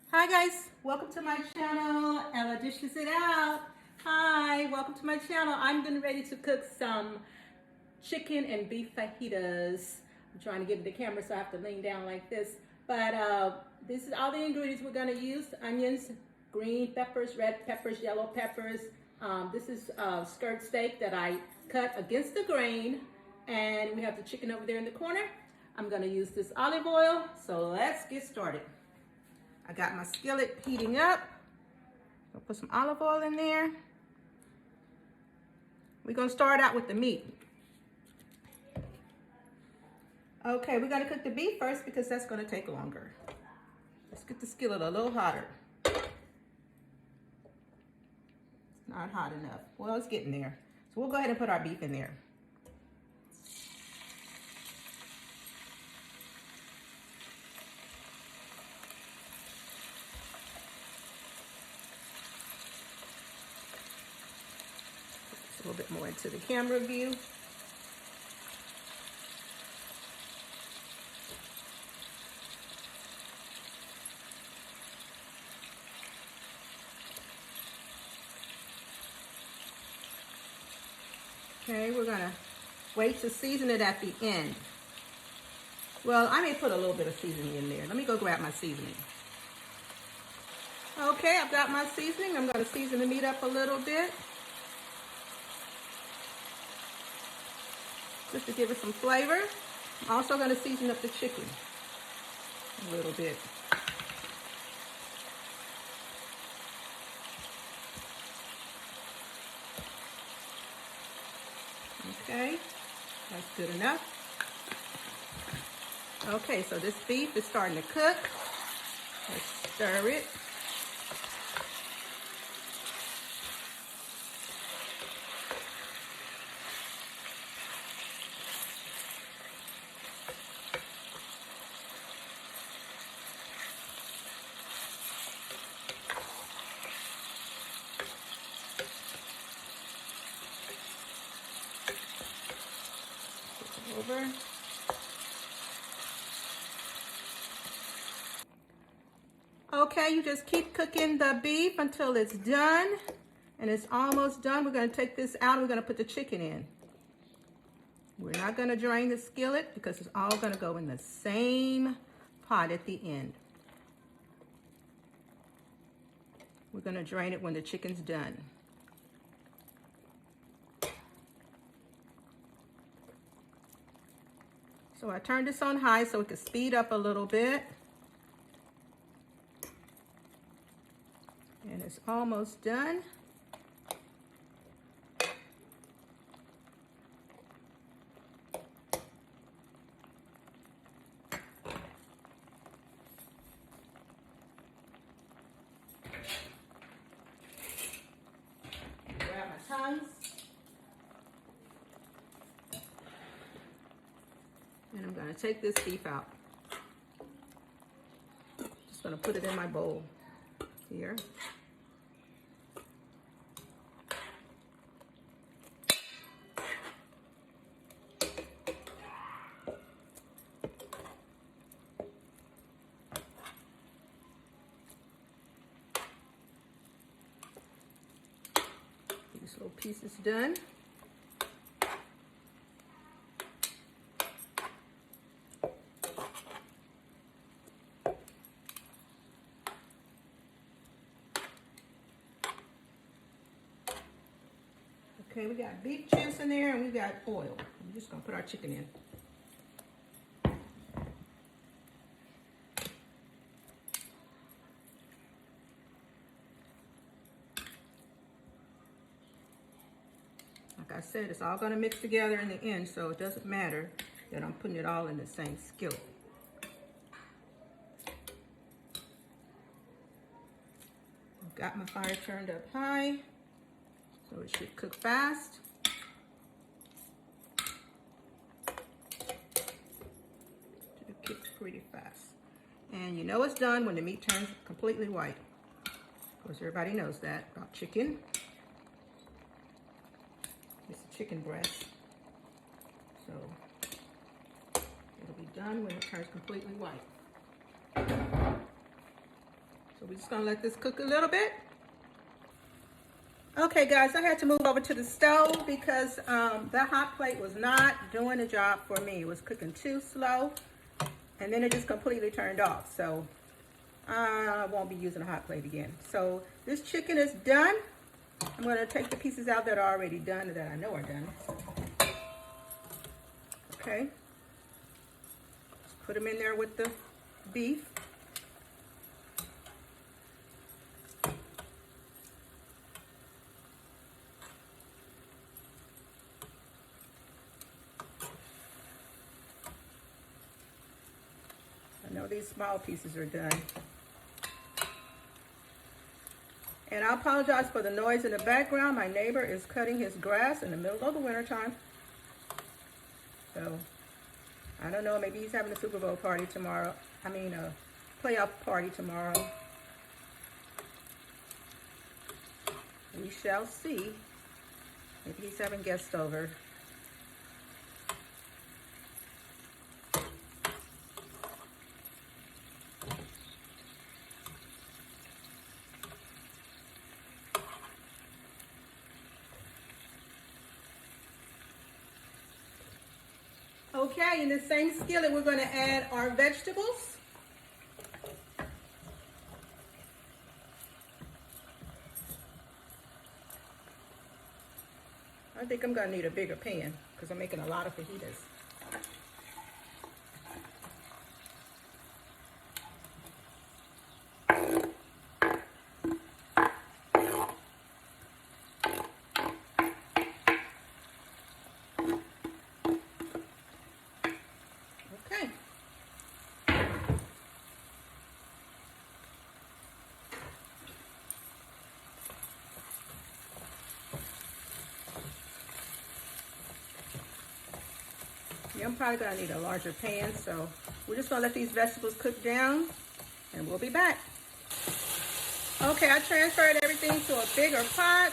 Hi guys, welcome to my channel. Ella dishes it out. Hi, welcome to my channel. I'm getting ready to cook some chicken and beef fajitas. I'm trying to get the camera so I have to lean down like this. But this is all the ingredients we're gonna use. Onions, green peppers, red peppers, yellow peppers. This is skirt steak that I cut against the grain. And we have the chicken over there in the corner. I'm gonna use this olive oil. So let's get started. I got my skillet heating up. I'll put some olive oil in there. We're gonna start out with the meat. Okay, we're gonna cook the beef first because that's gonna take longer. Let's get the skillet a little hotter. It's not hot enough. Well, it's getting there. So we'll go ahead and put our beef in there. A little bit more into the camera view. Okay, we're gonna wait to season it at the end. Well, I may put a little bit of seasoning in there. Let me go grab my seasoning. Okay, I've got my seasoning. I'm gonna season the meat up a little bit, just to give it some flavor. I'm also going to season up the chicken a little bit. Okay, that's good enough. Okay, so this beef is starting to cook. Let's stir it. Over. Okay, you just keep cooking the beef until it's done, and it's almost done. We're going to take this out and we're going to put the chicken in. We're not going to drain the skillet because it's all going to go in the same pot at the end. We're going to drain it when the chicken's done. So I turned this on high so it could speed up a little bit. And it's almost done. Grab my tongs. And I'm going to take this beef out. Just going to put it in my bowl here. These little pieces done. Okay, we got beef juice in there and we got oil. I'm just gonna put our chicken in. Like I said, it's all gonna mix together in the end, so it doesn't matter that I'm putting it all in the same skillet. I've got my fire turned up high, so it should cook fast. It cooks pretty fast. And you know it's done when the meat turns completely white. Of course, everybody knows that about chicken. It's a chicken breast. So it'll be done when it turns completely white. So we're just gonna let this cook a little bit. Okay guys, I had to move over to the stove because that hot plate was not doing the job for me. It was cooking too slow, and then it just completely turned off. So I won't be using a hot plate again. So this chicken is done. I'm gonna take the pieces out that are already done, that I know are done. Okay. Just put them in there with the beef. I know these small pieces are done. And I apologize for the noise in the background. My neighbor is cutting his grass in the middle of the winter time. So, I don't know, maybe he's having a Super Bowl party tomorrow. I mean, a playoff party tomorrow. We shall see. Maybe he's having guests over. Okay, in the same skillet, we're going to add our vegetables. I think I'm going to need a bigger pan because I'm making a lot of fajitas. Okay. Yeah, I'm probably going to need a larger pan, so we're just going to let these vegetables cook down, and we'll be back. Okay, I transferred everything to a bigger pot,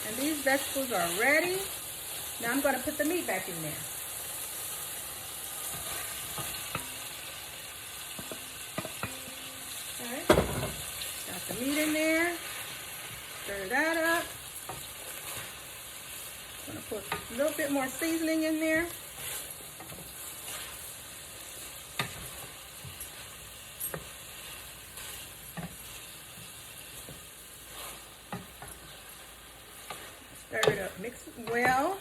and these vegetables are ready. Now I'm going to put the meat back in there. Okay, got the meat in there. Stir that up. I'm going to put a little bit more seasoning in there. Stir it up, mix it well.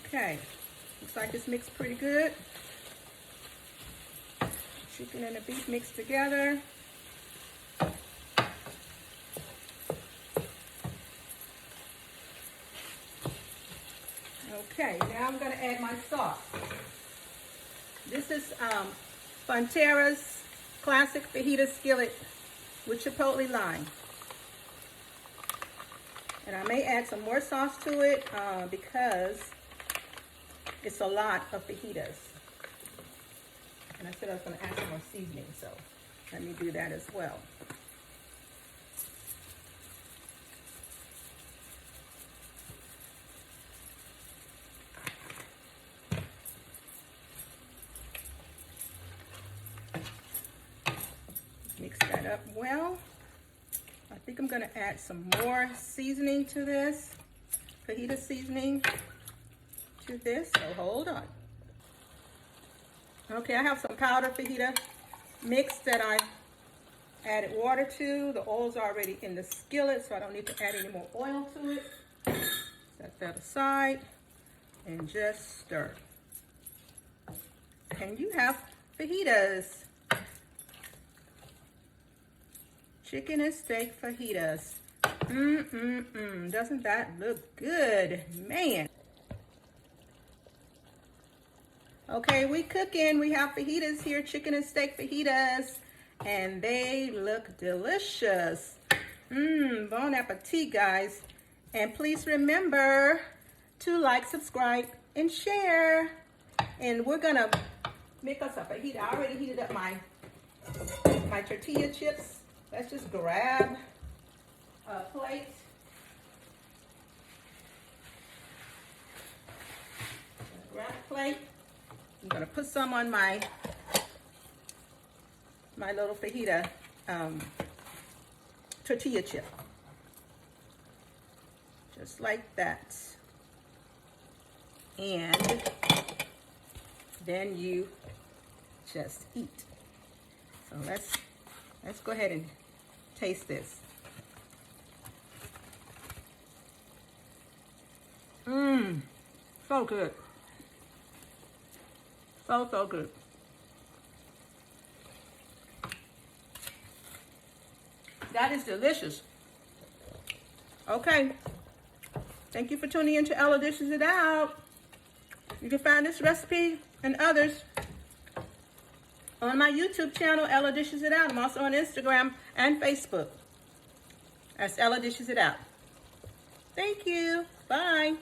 Okay, looks like it's mixed pretty good. Chicken and the beef mixed together. Okay, now I'm going to add my sauce. This is Fonterra's Classic Fajita Skillet with Chipotle Lime. And I may add some more sauce to it because it's a lot of fajitas. And I said I was going to add some more seasoning, so let me do that as well. Mix that up well. I think I'm going to add some more seasoning to this, fajita seasoning to this, so hold on. Okay, I have some powdered fajita mix that I added water to. The oil's already in the skillet, so I don't need to add any more oil to it. Set that aside and just stir. And you have fajitas. Chicken and steak fajitas. Doesn't that look good? Man. Okay, we cooking. We have fajitas here, chicken and steak fajitas, and they look delicious. Bon appetit, guys. And please remember to like, subscribe, and share. And we're gonna make us a fajita. I already heated up my tortilla chips. Let's just grab a plate. Grab a plate. I'm gonna put some on my little fajita tortilla chip. Just like that. And then you just eat. So let's go ahead and taste this. Mmm, so good. So good. That is delicious. Okay. Thank you for tuning in to Ella Dishes It Out. You can find this recipe and others on my YouTube channel, Ella Dishes It Out. I'm also on Instagram and Facebook. That's Ella Dishes It Out. Thank you. Bye.